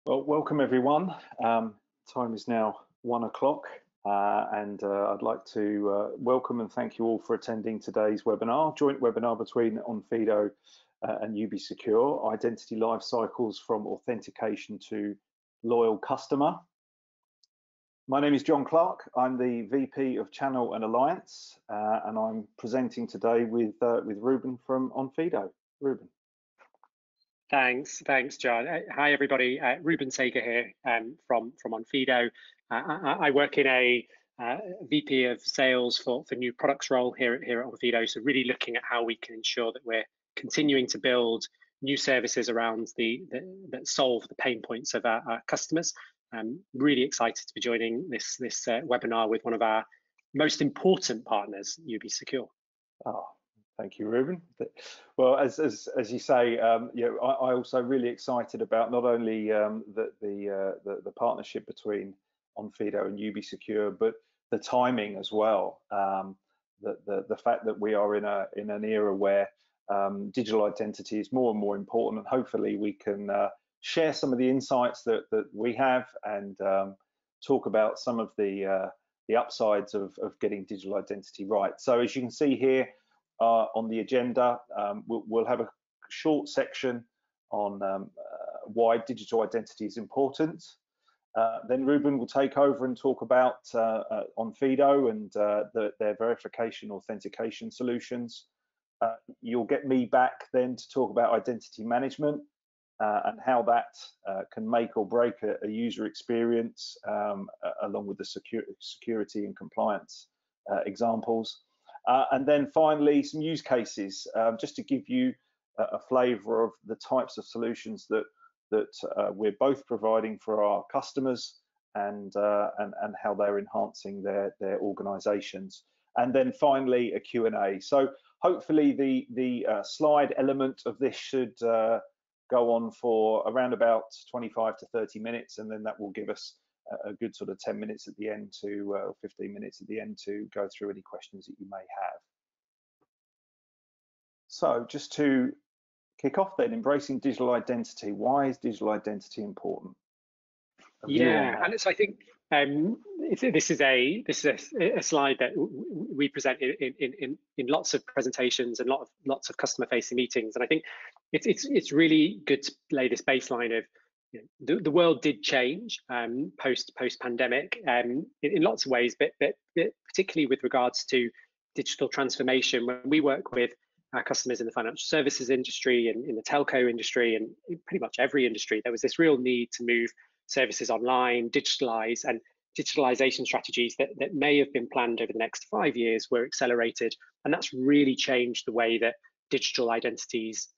Well, welcome everyone. Time is now 1 o'clock, and I'd like to welcome and thank you all for attending today's webinar, joint webinar between Onfido and UbiSecure, Identity Life Cycles from Authentication to Loyal Customer. My name is John Clark. I'm the VP of Channel and Alliance, and I'm presenting today with Ruben from Onfido. Ruben. Thanks, John. Hi, everybody. Ruben Sager here from Onfido. I work in a VP of Sales for new products role here at Onfido. So really looking at how we can ensure that we're continuing to build new services around that solve the pain points of our customers. I'm really excited to be joining this webinar with one of our most important partners, UbiSecure. Oh, thank you, Ruben. Well, as you say, I also really excited about not only the partnership between Onfido and UbiSecure, but the timing as well. The fact that we are in an era where digital identity is more and more important, and hopefully we can share some of the insights that we have and talk about some of the upsides of getting digital identity right. So as you can see here on the agenda, we'll have a short section on why digital identity is important. Then Ruben will take over and talk about Onfido and their verification authentication solutions. You'll get me back then to talk about identity management and how that can make or break a user experience, along with the security and compliance examples. And then finally, some use cases, just to give you a flavour of the types of solutions that we're both providing for our customers and how they're enhancing their organisations. And then finally, a Q&A. So hopefully the slide element of this should go on for around about 25 to 30 minutes, and then that will give us a good sort of 10 minutes at the end or 15 minutes at the end to go through any questions that you may have. So just to kick off then, embracing digital identity. Why is digital identity important? Yeah, and so I think this is a slide that we present in lots of presentations and lots of customer-facing meetings, and I think it's really good to lay this baseline of the world did change post pandemic in lots of ways, but particularly with regards to digital transformation. When we work with our customers in the financial services industry and in the telco industry and in pretty much every industry, there was this real need to move services online, digitalize, and digitalization strategies that may have been planned over the next 5 years were accelerated, and that's really changed the way that digital identities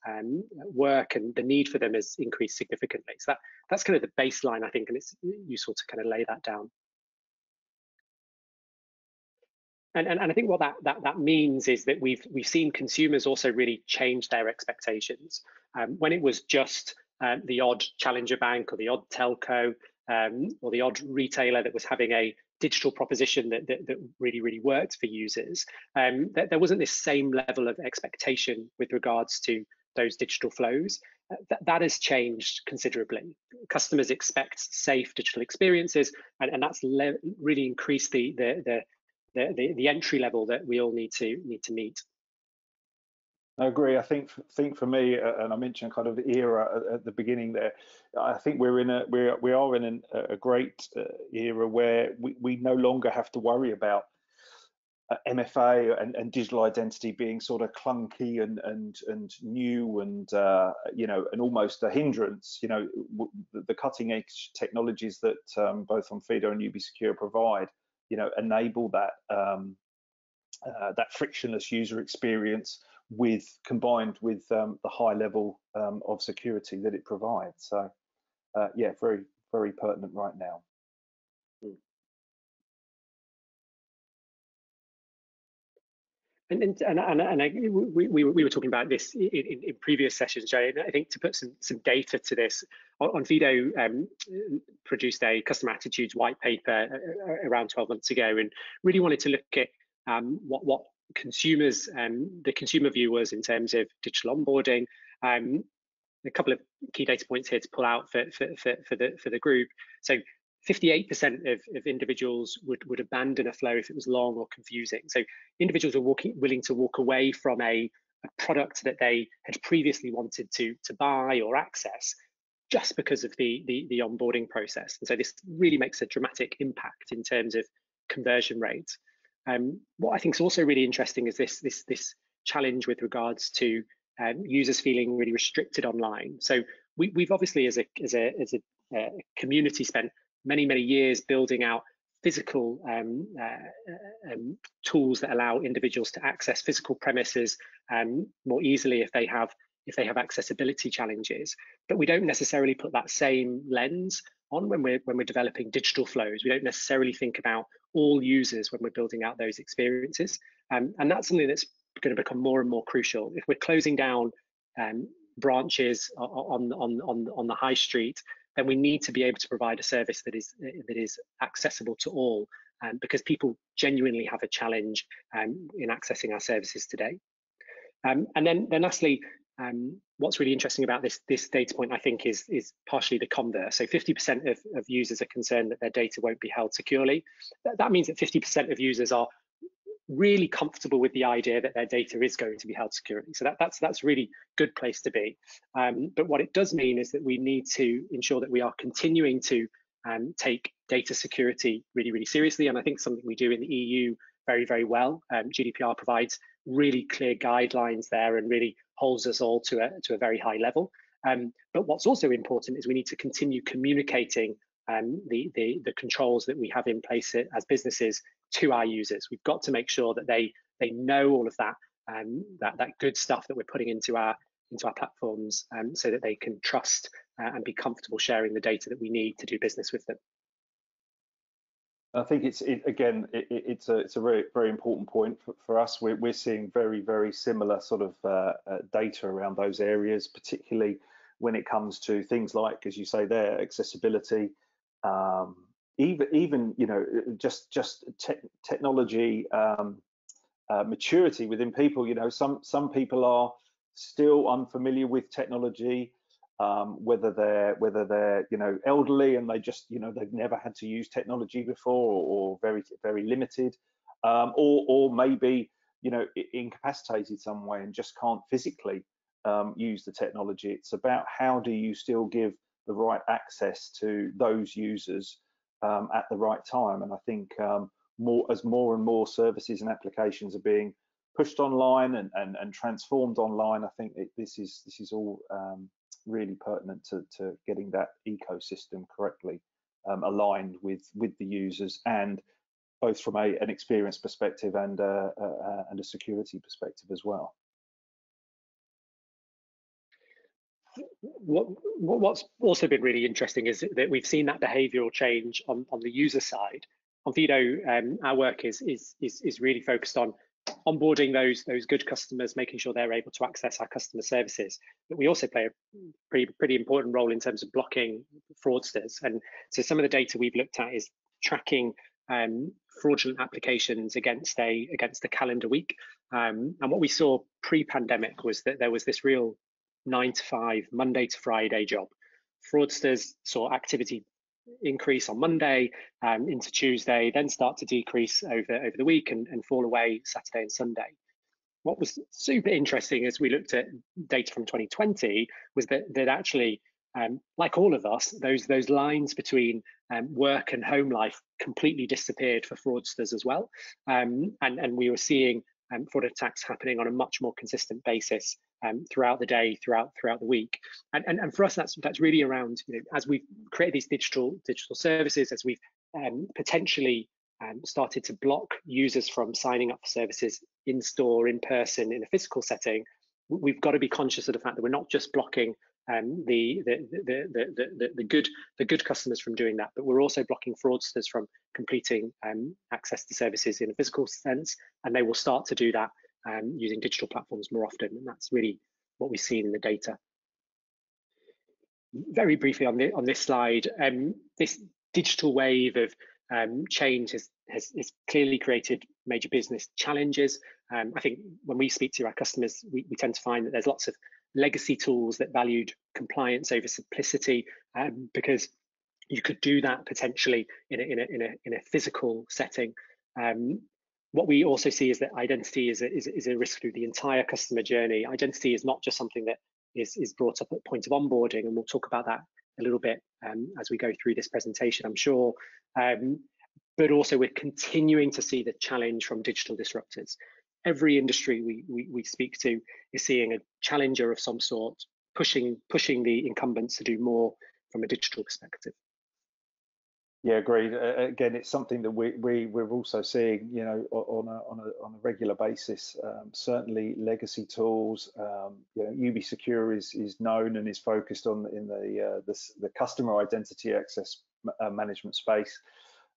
work, and the need for them has increased significantly. So that's kind of the baseline, I think, and it's useful to kind of lay that down. And I think what that means is that we've seen consumers also really change their expectations. When it was just the odd challenger bank or the odd telco or the odd retailer that was having a digital proposition that really worked for users, there wasn't this same level of expectation with regards to those digital flows. That has changed considerably. Customers expect safe digital experiences, and that's really increased the entry level that we all need to meet. I agree. I think for me, and I mentioned kind of era at the beginning there, I think we are in a great era where we no longer have to worry about MFA and digital identity being sort of clunky and new and and almost a hindrance. The cutting edge technologies that both Onfido and UbiSecure provide, enable that that frictionless user experience combined with the high level of security that it provides. So yeah, very, very pertinent right now. And we were talking about this in previous sessions, Jay, and I think to put some data to this, Onfido produced a customer attitudes white paper around 12 months ago, and really wanted to look at what consumers and the consumer view was in terms of digital onboarding. a couple of key data points here to pull out for the group. So 58% of individuals would abandon a flow if it was long or confusing. So individuals are willing to walk away from a product that they had previously wanted to buy or access just because of the onboarding process. And so this really makes a dramatic impact in terms of conversion rate. What I think is also really interesting is this challenge with regards to users feeling really restricted online. So we've obviously as a community spent many years building out physical tools that allow individuals to access physical premises more easily if they have accessibility challenges. But we don't necessarily put that same lens on when we're developing digital flows. We don't necessarily think about all users when we're building out those experiences, and that's something that's going to become more and more crucial. If we're closing down branches on the high street, then we need to be able to provide a service that is accessible to all, because people genuinely have a challenge in accessing our services today. And then lastly, what's really interesting about this data point, I think, is partially the converse. So 50% of users are concerned that their data won't be held securely. That means that 50% of users are really comfortable with the idea that their data is going to be held securely. So that's really good place to be. But what it does mean is that we need to ensure that we are continuing to take data security really seriously. And I think something we do in the EU very well. GDPR provides really clear guidelines there and really holds us all to a very high level. But what's also important is we need to continue communicating the controls that we have in place as businesses to our users. We've got to make sure that they know all of that that good stuff that we're putting into our platforms, so that they can trust and be comfortable sharing the data that we need to do business with them. I think it's a very important point for us. We're seeing very similar sort of data around those areas, particularly when it comes to things like, as you say there, accessibility, even just technology maturity within people. Some people are still unfamiliar with technology, whether they're elderly and they just they've never had to use technology before, or very limited, or maybe incapacitated some way and just can't physically use the technology. It's about how do you still give the right access to those users at the right time. And I think as more and more services and applications are being pushed online and transformed online, I think this is all really pertinent to getting that ecosystem correctly aligned with the users, and both from an experience perspective and a security perspective as well. What's also been really interesting is that we've seen that behavioural change on the user side. Onfido, our work is really focused on onboarding those good customers, making sure they're able to access our customer services. But we also play a pretty important role in terms of blocking fraudsters. And so some of the data we've looked at is tracking fraudulent applications against a calendar week. And what we saw pre-pandemic was that there was this real 9 to 5, Monday to Friday job. Fraudsters saw activity increase on Monday into Tuesday, then start to decrease over the week and fall away Saturday and Sunday. What was super interesting as we looked at data from 2020 was that actually, like all of us, those lines between work and home life completely disappeared for fraudsters as well, and we were seeing fraud attacks happening on a much more consistent basis throughout the day, throughout the week. And for us, that's really around, as we've created these digital services, as we've potentially started to block users from signing up for services in store, in person, in a physical setting, we've got to be conscious of the fact that we're not just blocking the good customers from doing that, but we're also blocking fraudsters from completing access to services in a physical sense, and they will start to do that using digital platforms more often, and that's really what we've seen in the data. Very briefly on this slide, this digital wave of change has clearly created major business challenges. I think when we speak to our customers, we tend to find that there's lots of legacy tools that valued compliance over simplicity, because you could do that potentially in a physical setting. What we also see is that identity is a risk through the entire customer journey. Identity is not just something that is brought up at point of onboarding, and we'll talk about that a little bit as we go through this presentation, I'm sure. But also we're continuing to see the challenge from digital disruptors. Every industry we speak to is seeing a challenger of some sort, pushing the incumbents to do more from a digital perspective. Yeah, agreed. Again, it's something that we're also seeing, you know, on a regular basis. Certainly, legacy tools. You know, UbiSecure is known and is focused on in the customer identity access management space,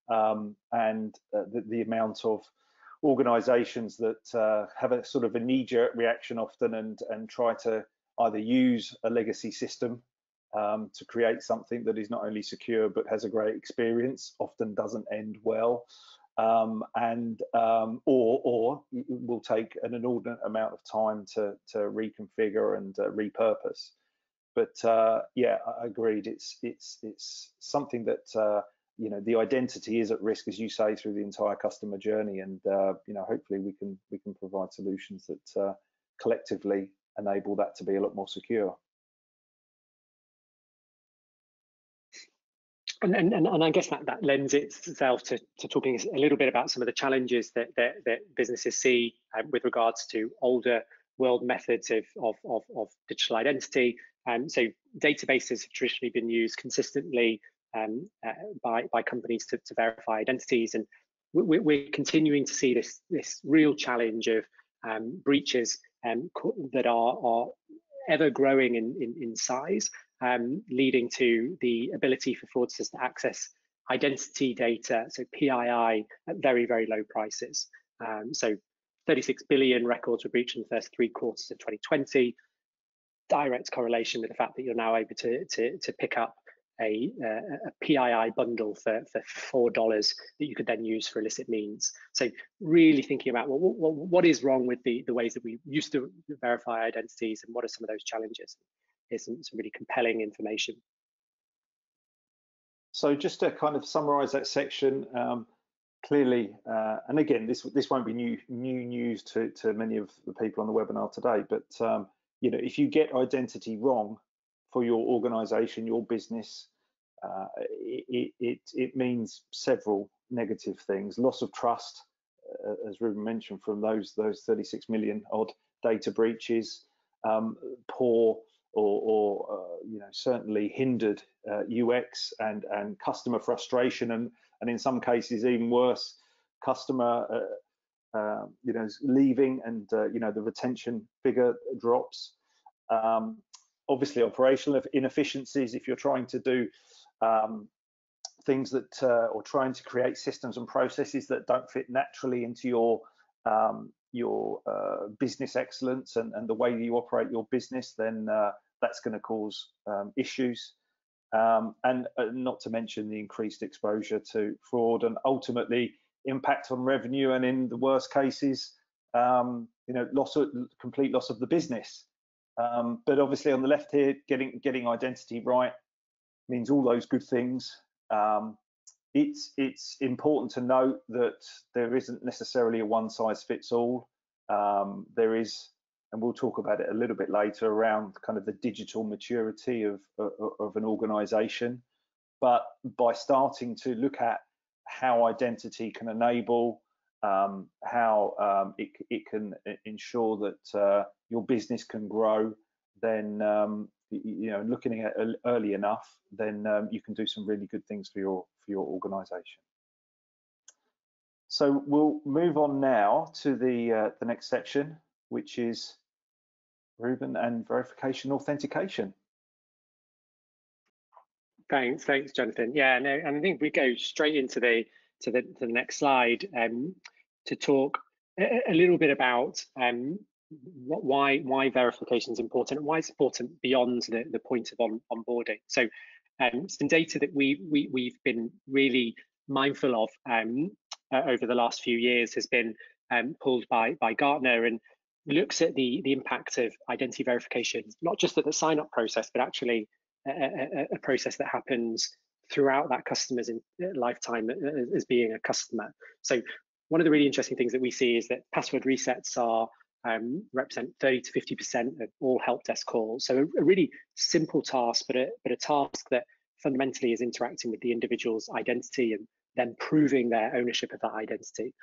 and the amount of organisations that have a sort of a knee-jerk reaction often and try to either use a legacy system to create something that is not only secure but has a great experience, often doesn't end well, or will take an inordinate amount of time to reconfigure and repurpose. But yeah, I agreed. It's something that you know, the identity is at risk, as you say, through the entire customer journey, and you know, hopefully we can provide solutions that collectively enable that to be a lot more secure. And I guess that lends itself to talking a little bit about some of the challenges that businesses see with regards to older world methods of digital identity. So databases have traditionally been used consistently by companies to verify identities, and we're continuing to see this real challenge of breaches that are ever growing in size, leading to the ability for fraudsters to access identity data, so PII, at very, very low prices. So 36 billion records were breached in the first 3 quarters of 2020. Direct correlation with the fact that you're now able to pick up a PII bundle for $4 that you could then use for illicit means. So really thinking about what is wrong with the ways that we used to verify identities, and what are some of those challenges. Here's some really compelling information. So just to kind of summarize that section, clearly, and again, this won't be new news to many of the people on the webinar today, but you know, if you get identity wrong for your organization, your business, it means several negative things: loss of trust, as Ruben mentioned, from those 36 million odd data breaches, poor or you know, certainly hindered UX and customer frustration, and in some cases even worse, customer you know, leaving, and you know, the retention figure drops. Obviously, operational inefficiencies if you're trying to do things that or trying to create systems and processes that don't fit naturally into your business excellence and the way you operate your business, then that's going to cause issues, and not to mention the increased exposure to fraud and ultimately impact on revenue, and in the worst cases, you know, complete loss of the business. But obviously on the left here, getting identity right means all those good things. It's important to note that there isn't necessarily a one size fits all. There is, and we'll talk about it a little bit later, around kind of the digital maturity of an organization. But by starting to look at how identity can enable, how it can ensure that your business can grow, then you know, looking at it early enough, then you can do some really good things for your organization. So we'll move on now to the next section, which is Ruben and verification authentication. Thanks, Jonathan. Yeah, no, and I think we go straight into the next slide to talk a little bit about why verification is important, and why it's important beyond the point of onboarding. So some data that we've been really mindful of over the last few years has been pulled by Gartner, and looks at the impact of identity verification, not just at the sign-up process, but actually a process that happens throughout that customer's lifetime as being a customer. So one of the really interesting things that we see is that password resets are represent 30 to 50% of all help desk calls. So a really simple task, but a task that fundamentally is interacting with the individual's identity and then proving their ownership of that identity.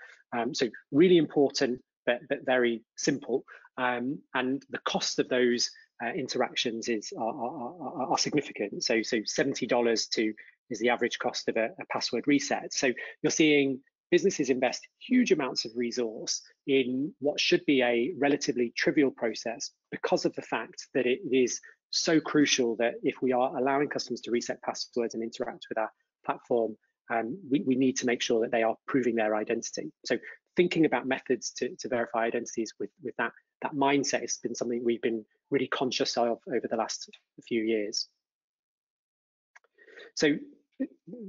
So really important, but very simple. And the cost of those interactions are significant. So $70 is the average cost of a password reset. So you're seeing businesses invest huge amounts of resource in what should be a relatively trivial process because of the fact that it is so crucial that if we are allowing customers to reset passwords and interact with our platform, we need to make sure that they are proving their identity. So thinking about methods to verify identities with that mindset has been something we've been really conscious of over the last few years. So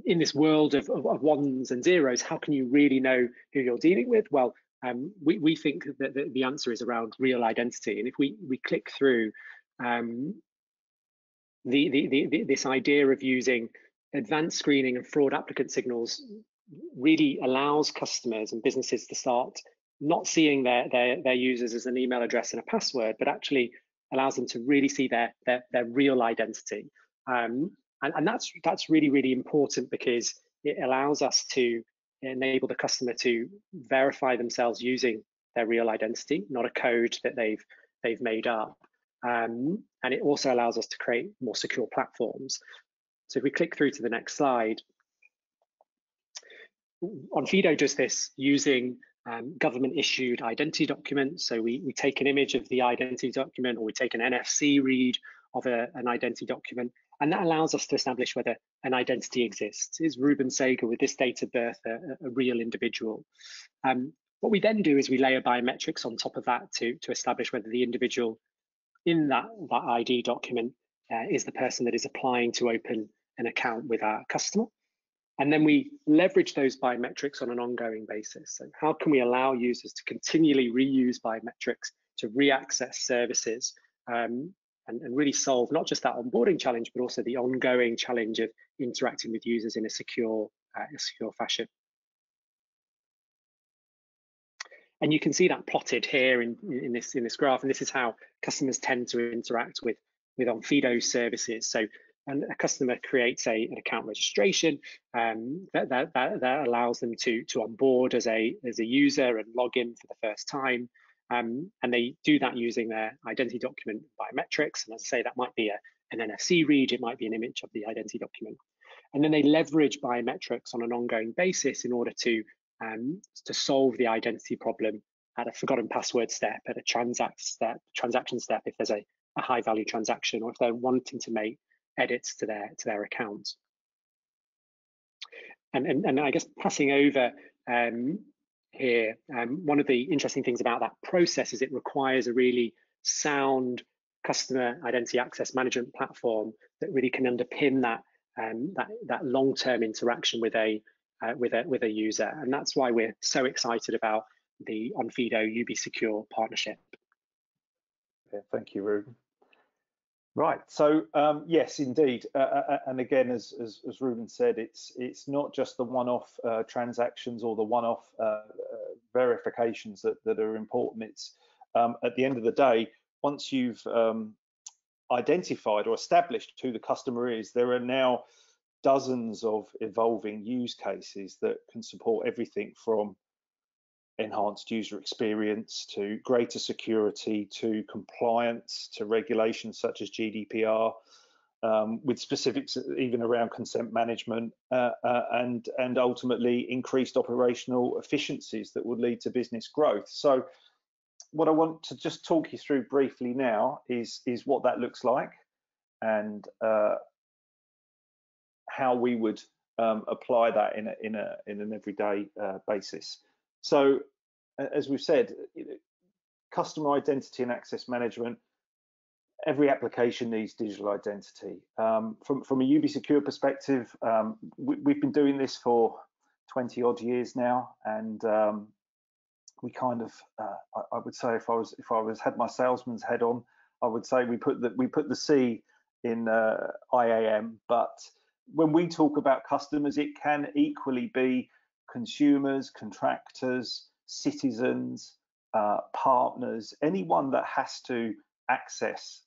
in this world of ones and zeros, how can you really know who you're dealing with? Well, we think that the answer is around real identity. And if we click through this idea of using advanced screening and fraud applicant signals, really allows customers and businesses to start not seeing their users as an email address and a password, but actually allows them to really see their real identity. And that's really, really important because it allows us to enable the customer to verify themselves using their real identity, not a code that they've made up. And it also allows us to create more secure platforms. So if we click through to the next slide, Onfido does this using government issued identity documents. So we take an image of the identity document, or we take an NFC read of an identity document, and that allows us to establish whether an identity exists. Is Ruben Sager with this date of birth a real individual? What we then do is we layer biometrics on top of that to establish whether the individual in that ID document is the person that is applying to open an account with our customer. And then we leverage those biometrics on an ongoing basis. So how can we allow users to continually reuse biometrics to re-access services and really solve not just that onboarding challenge, but also the ongoing challenge of interacting with users in a secure fashion. And you can see that plotted here in this graph, and this is how customers tend to interact with Onfido services. So and a customer creates an account registration that allows them to onboard as a user and log in for the first time. And they do that using their identity document biometrics. And as I say, that might be an NFC read, it might be an image of the identity document. And then they leverage biometrics on an ongoing basis in order to solve the identity problem at a forgotten password step, at a transaction step, if there's a high value transaction, or if they're wanting to make edits to their account. And I guess passing over here, one of the interesting things about that process is it requires a really sound customer identity access management platform that really can underpin that long-term interaction with a user. And that's why we're so excited about the Onfido UB Secure partnership. Yeah, thank you, Ruben. Right, so yes, indeed, and again, as Ruben said, it's not just the one-off transactions or the one-off verifications that are important. It's at the end of the day, once you've identified or established who the customer is, there are now dozens of evolving use cases that can support everything from enhanced user experience to greater security to compliance to regulations such as GDPR, with specifics even around consent management and ultimately increased operational efficiencies that would lead to business growth. So what I want to just talk you through briefly now is what that looks like and how we would apply that in an everyday basis. So, as we've said, customer identity and access management, every application needs digital identity. From a UB Secure perspective, we've been doing this for 20 odd years now, and we kind of, I would say, if I was had my salesman's head on, I would say we put the C in IAM. But when we talk about customers, it can equally be consumers, contractors, citizens, partners, anyone that has to access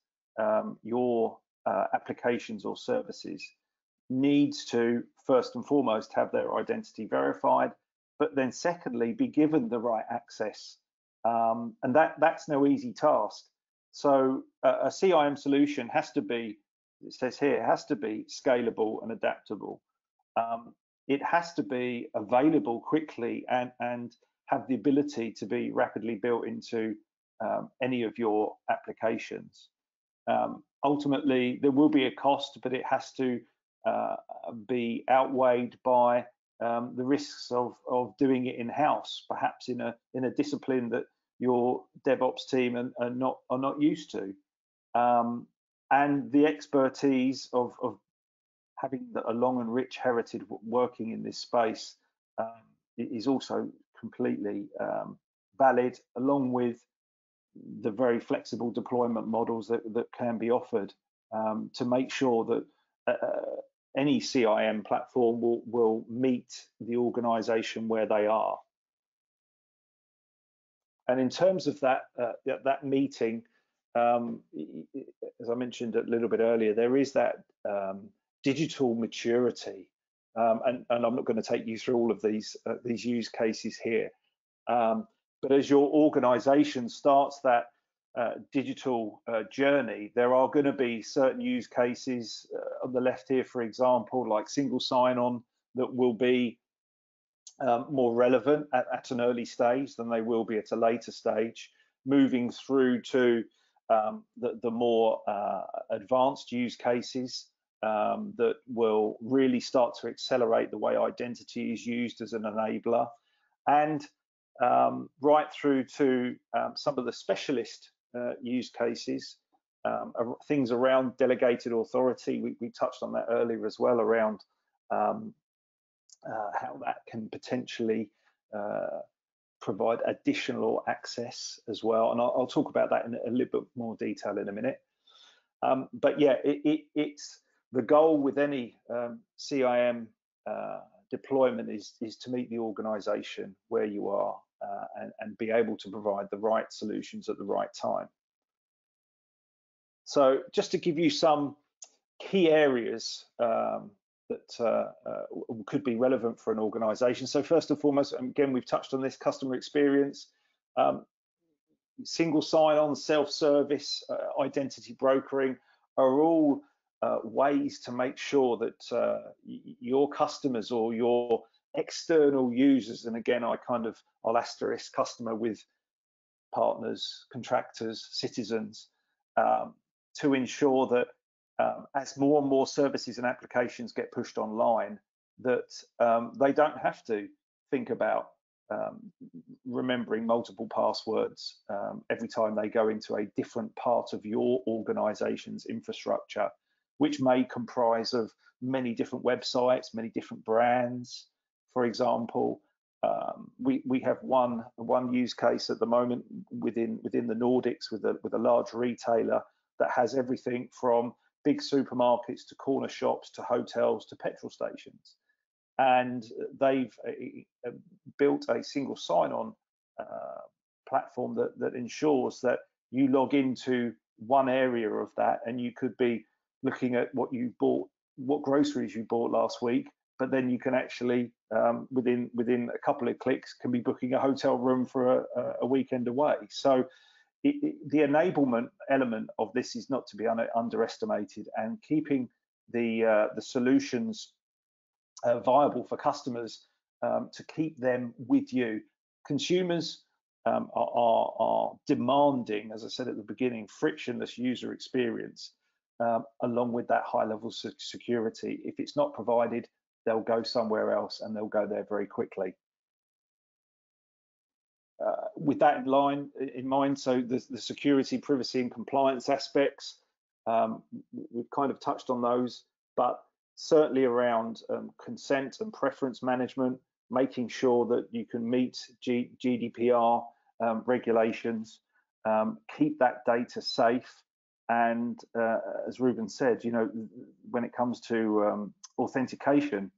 your applications or services needs to first and foremost have their identity verified, but then secondly be given the right access, and that's no easy task. So a CIAM solution has to be, it says here, it has to be scalable and adaptable. It has to be available quickly and have the ability to be rapidly built into any of your applications. Ultimately, there will be a cost, but it has to be outweighed by the risks of doing it in-house, perhaps in a discipline that your DevOps team are not used to, and the expertise of having a long and rich heritage working in this space is also completely valid, along with the very flexible deployment models that can be offered to make sure that any CIAM platform will meet the organization where they are. And in terms of that meeting, as I mentioned a little bit earlier, there is that digital maturity, and I'm not going to take you through all of these use cases here, but as your organization starts that digital journey, there are going to be certain use cases on the left here, for example, like single sign-on, that will be more relevant at an early stage than they will be at a later stage, moving through to the more advanced use cases that will really start to accelerate the way identity is used as an enabler, and right through to some of the specialist use cases, things around delegated authority. We touched on that earlier as well, around how that can potentially provide additional access as well. And I'll talk about that in a little bit more detail in a minute. But yeah, it's the goal with any CIAM deployment is to meet the organization where you are and be able to provide the right solutions at the right time. So just to give you some key areas that could be relevant for an organization. So first and foremost, again, we've touched on this, customer experience, single sign-on, self-service, identity brokering are all ways to make sure that your customers or your external users, and again, I'll asterisk customer with partners, contractors, citizens, to ensure that as more and more services and applications get pushed online, that they don't have to think about remembering multiple passwords every time they go into a different part of your organization's infrastructure, which may comprise of many different websites, many different brands. For example, we have one use case at the moment within the Nordics with a large retailer that has everything from big supermarkets to corner shops to hotels to petrol stations, and they've built a single sign-on platform that ensures that you log into one area of that, and you could be looking at what you bought, what groceries you bought last week, but then you can actually within a couple of clicks can be booking a hotel room for a weekend away. So the enablement element of this is not to be underestimated, and keeping the solutions viable for customers to keep them with you. Consumers are demanding, as I said at the beginning, frictionless user experience, along with that high level of security. If it's not provided, they'll go somewhere else, and they'll go there very quickly. With that in mind, so the security, privacy, and compliance aspects, we've kind of touched on those, but certainly around consent and preference management, making sure that you can meet GDPR regulations, keep that data safe, and as Ruben said, when it comes to authentication,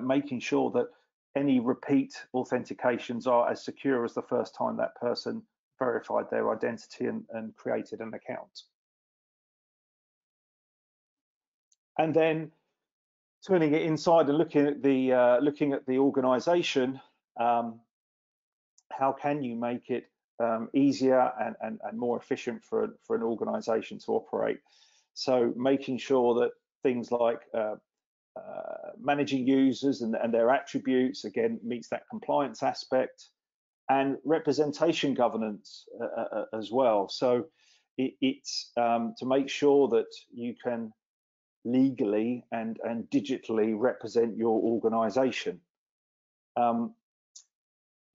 making sure that any repeat authentications are as secure as the first time that person verified their identity and created an account. And then turning it inside and looking at the organization, how can you make it easier and more efficient for an organization to operate? So making sure that things like managing users and their attributes, again, meets that compliance aspect, and representation governance as well. So it's to make sure that you can legally and digitally represent your organization.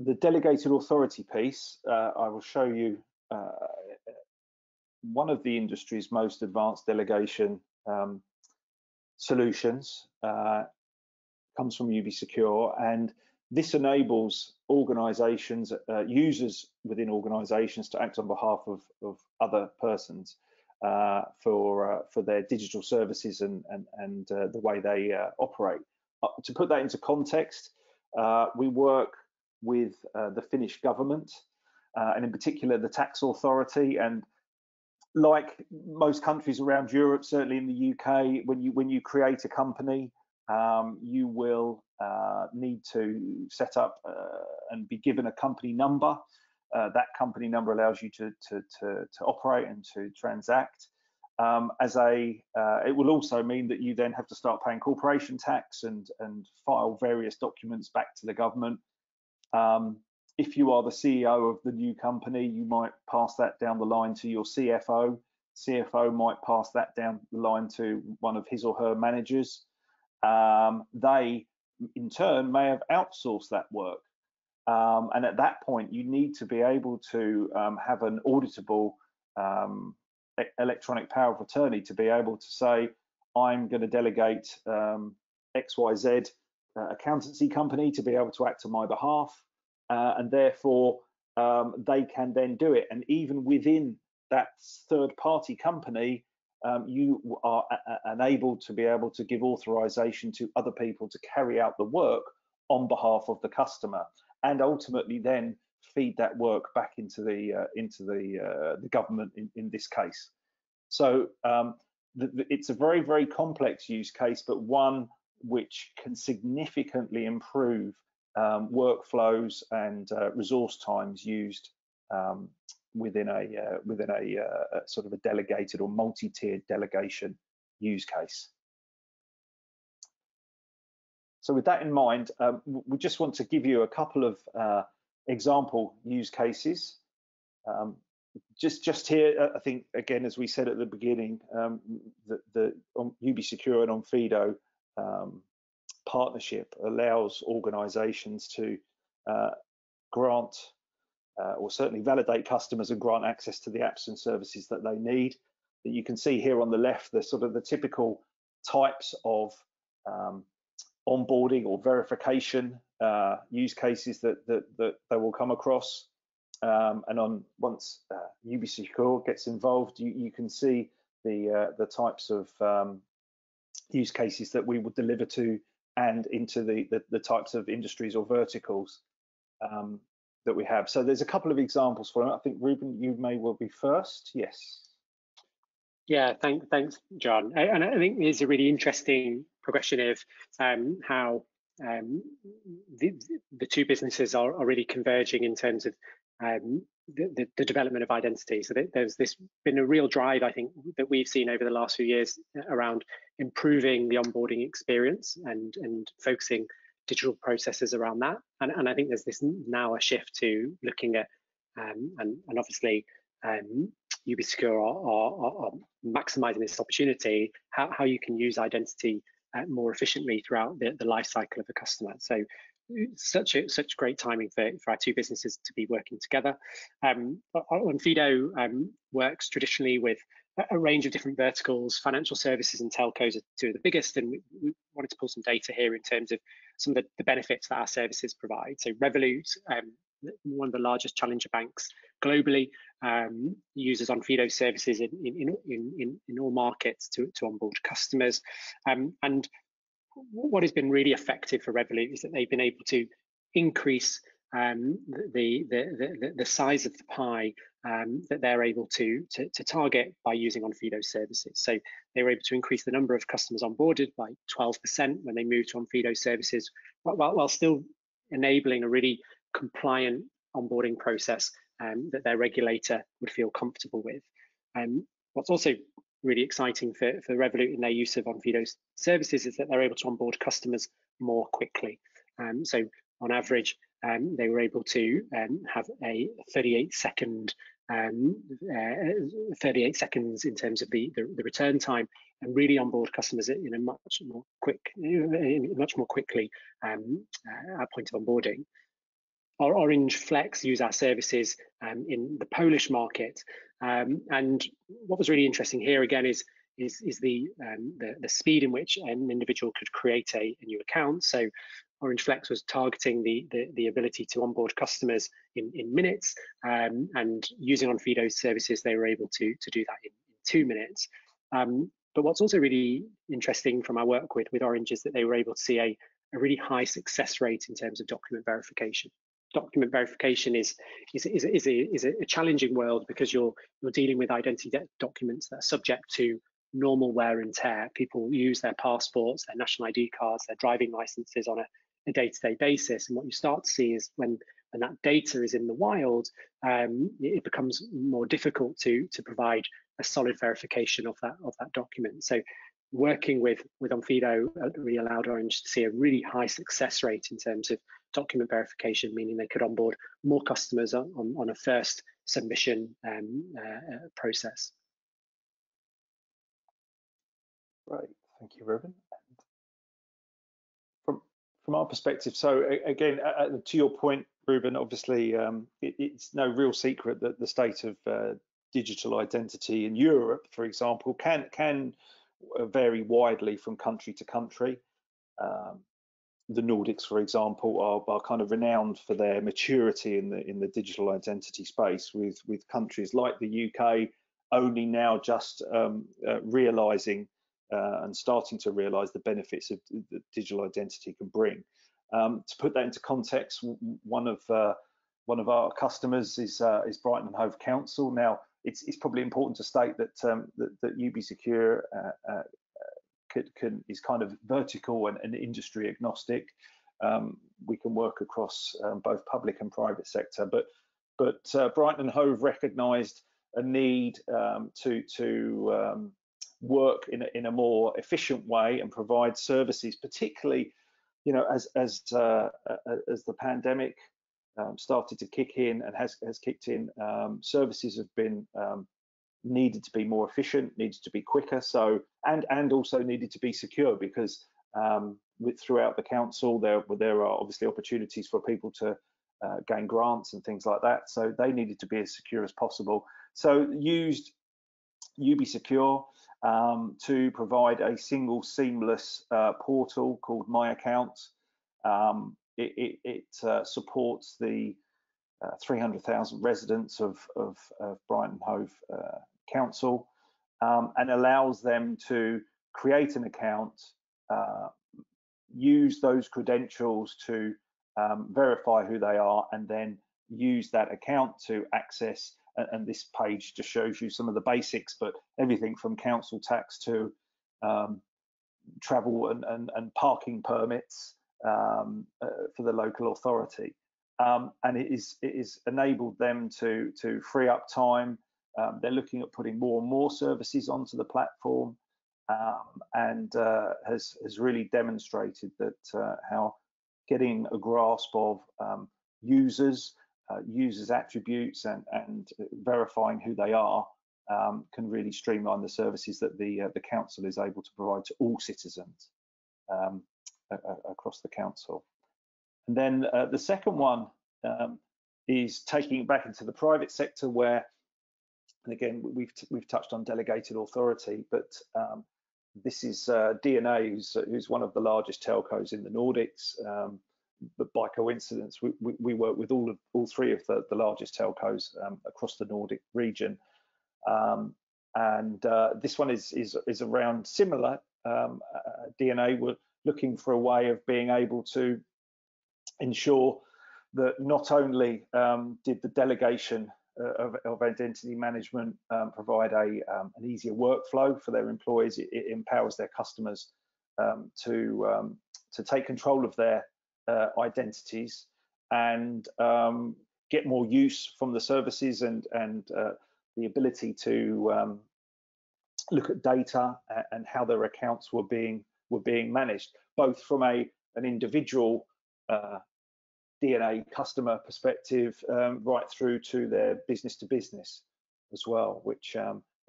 The delegated authority piece, I will show you one of the industry's most advanced delegation solutions, comes from UbiSecure, and this enables organizations, users within organizations, to act on behalf of other persons for their digital services and the way they operate. To put that into context, we work with the Finnish government, and in particular the tax authority. And like most countries around Europe, certainly in the UK, when you create a company, you will need to set up and be given a company number. That company number allows you to operate and to transact. It will also mean that you then have to start paying corporation tax and file various documents back to the government. If you are the CEO of the new company, you might pass that down the line to your CFO. CFO might pass that down the line to one of his or her managers. They, in turn, may have outsourced that work. And at that point, you need to be able to have an auditable electronic power of attorney to be able to say, I'm going to delegate XYZ accountancy company to be able to act on my behalf. And therefore, they can then do it. And even within that third-party company, you are enabled to be able to give authorization to other people to carry out the work on behalf of the customer, and ultimately then feed that work back into the government in this case. So it's a very, very complex use case, but one which can significantly improve workflows and resource times used within a sort of a delegated or multi-tiered delegation use case. So with that in mind, we just want to give you a couple of example use cases. Just here, I think, again, as we said at the beginning, the UbiSecure and Onfido partnership allows organizations to grant or certainly validate customers and grant access to the apps and services that they need. You can see here on the left the sort of the typical types of onboarding or verification use cases that they will come across. And once UbiSecure gets involved, you can see the types of use cases that we would deliver to and into the types of industries or verticals that we have. So there's a couple of examples for them. I think, Ruben, you may well be first. Yes. Yeah, thanks, John. And I think there's a really interesting progression of how the two businesses are really converging in terms of the development of identity. So there's been a real drive, I think, that we've seen over the last few years around improving the onboarding experience and focusing digital processes around that. And I think there's this now a shift to looking at and obviously UbiSecure are maximizing this opportunity, how you can use identity more efficiently throughout the life cycle of a customer. So such great timing for our two businesses to be working together. Onfido works traditionally with a range of different verticals. Financial services and telcos are two of the biggest, and we wanted to pull some data here in terms of some of the benefits that our services provide. So Revolut, one of the largest challenger banks globally, uses Onfido services in all markets to onboard customers. And what has been really effective for Revolut is that they've been able to increase the size of the pie that they're able to target by using Onfido services. So they were able to increase the number of customers onboarded by 12% when they moved to Onfido services, while still enabling a really compliant onboarding process that their regulator would feel comfortable with. What's also really exciting for Revolut in their use of Onfido services is that they're able to onboard customers more quickly. So on average, they were able to have a 38 seconds in terms of the return time, and really onboard customers in a much more quickly at point of onboarding. Our Orange Flex use our services in the Polish market, and what was really interesting here again is the speed in which an individual could create a new account. So Orange Flex was targeting the ability to onboard customers in minutes, and using Onfido's services, they were able to do that in 2 minutes. But what's also really interesting from our work with Orange is that they were able to see a really high success rate in terms of document verification. Document verification is a challenging world because you're dealing with identity documents that are subject to normal wear and tear. People use their passports, their national ID cards, their driving licenses on a day-to-day basis, and what you start to see is when that data is in the wild, it becomes more difficult to provide a solid verification of that document. So working with Onfido really allowed Orange to see a really high success rate in terms of document verification, meaning they could onboard more customers on a first submission process. Right, thank you, Ruben. From our perspective, so again, to your point, Ruben, obviously it's no real secret that the state of digital identity in Europe, for example, can vary widely from country to country. The Nordics, for example, are kind of renowned for their maturity in the digital identity space, with countries like the UK only now just realising and starting to realise the benefits that digital identity can bring. To put that into context, one of our customers is Brighton and Hove Council. Now, it's probably important to state that that UbiSecure is kind of vertical and industry agnostic. We can work across both public and private sector, but Brighton and Hove recognised a need to work in a more efficient way and provide services, particularly, you know, as the pandemic started to kick in and has kicked in. Services have been needed to be more efficient, needed to be quicker, so and also needed to be secure, because throughout the council there are obviously opportunities for people to gain grants and things like that, so they needed to be as secure as possible. So used UbiSecure to provide a single seamless portal called My Account. It supports the 300,000 residents of Brighton and Hove Council, and allows them to create an account, use those credentials to verify who they are, and then use that account to access, and this page just shows you some of the basics, but everything from council tax to travel and parking permits for the local authority. And it is enabled them to free up time. They're looking at putting more and more services onto the platform, and has really demonstrated that how getting a grasp of users attributes and verifying who they are can really streamline the services that the council is able to provide to all citizens across the council. And then the second one is taking it back into the private sector, where And again, we've touched on delegated authority, but this is DNA, who's one of the largest telcos in the Nordics. But by coincidence, we work with all three of the largest telcos across the Nordic region. And this one is around similar. DNA were looking for a way of being able to ensure that not only did the delegation of identity management provide an easier workflow for their employees, it empowers their customers to take control of their identities and get more use from the services and the ability to look at data and how their accounts were being managed, both from an individual DNA customer perspective right through to their business to business as well, which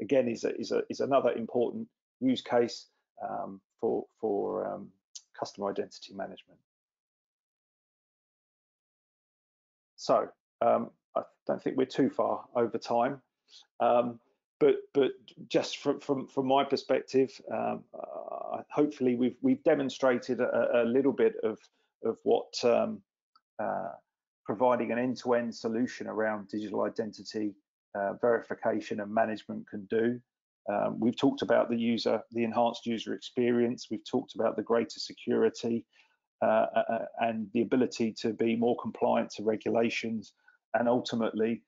again is another important use case for customer identity management. So I don't think we're too far over time, but just from my perspective, hopefully we've demonstrated a little bit of what providing an end-to-end solution around digital identity verification and management can do. We've talked about the enhanced user experience. We've talked about the greater security and the ability to be more compliant to regulations, and ultimately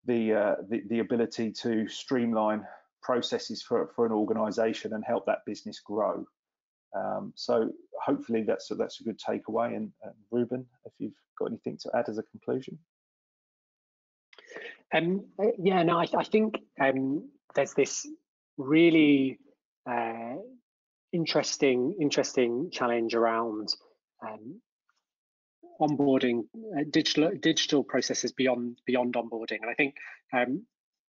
the ability to streamline processes for an organisation and help that business grow. So hopefully that's a good takeaway. And Ruben, if you've got anything to add as a conclusion. Yeah, no, I think there's this really interesting challenge around onboarding digital processes beyond onboarding, and I think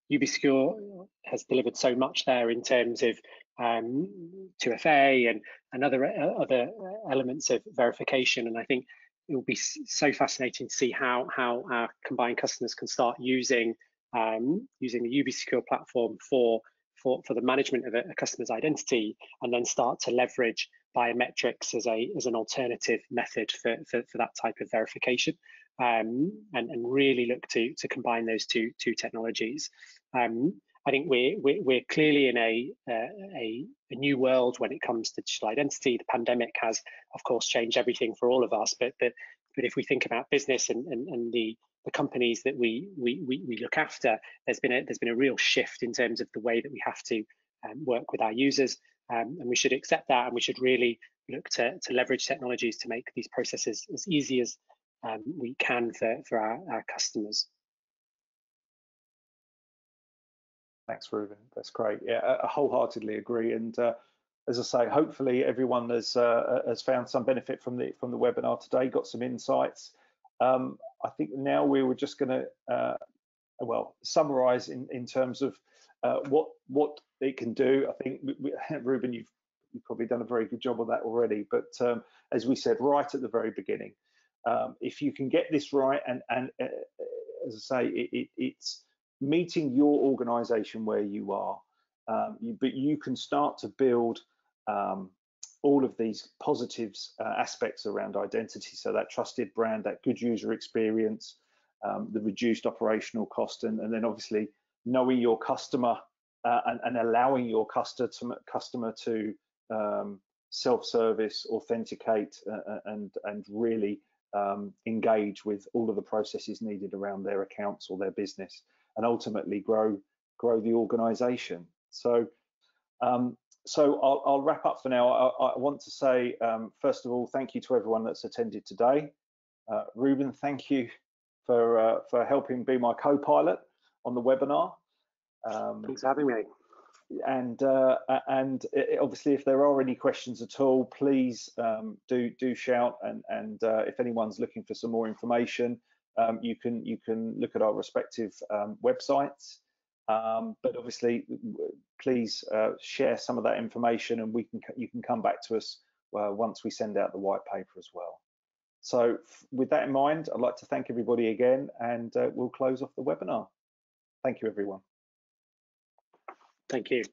UbiSecure has delivered so much there in terms of 2FA and other elements of verification, and I think it will be so fascinating to see how our combined customers can start using the UbiSecure platform for the management of a customer's identity, and then start to leverage biometrics as an alternative method for that type of verification, and really look to combine those two technologies. I think we're clearly in a new world when it comes to digital identity. The pandemic has, of course, changed everything for all of us. But if we think about business and the companies that we look after, there's been a real shift in terms of the way that we have to work with our users, and we should accept that, and we should really look to leverage technologies to make these processes as easy as we can for our customers. Thanks, Ruben. That's great. Yeah, I wholeheartedly agree. And as I say, hopefully everyone has found some benefit from the webinar today, got some insights. I think now we were just going to summarize in terms of what it can do. I think Ruben, you've probably done a very good job of that already. But as we said right at the very beginning, if you can get this right, and as I say, it's meeting your organization where you are, but you can start to build all of these positives aspects around identity. So that trusted brand, that good user experience, the reduced operational cost, and then obviously knowing your customer and allowing your customer to self-service, authenticate, and really engage with all of the processes needed around their accounts or their business, and ultimately grow the organization. So I'll wrap up for now. I want to say, first of all, thank you to everyone that's attended today. Ruben, thank you for helping be my co-pilot on the webinar. Thanks for having me. And obviously, if there are any questions at all, please do shout. And if anyone's looking for some more information, you can look at our respective websites. But obviously, please share some of that information, and you can come back to us once we send out the white paper as well. So with that in mind, I'd like to thank everybody again, and we'll close off the webinar. Thank you, everyone. Thank you.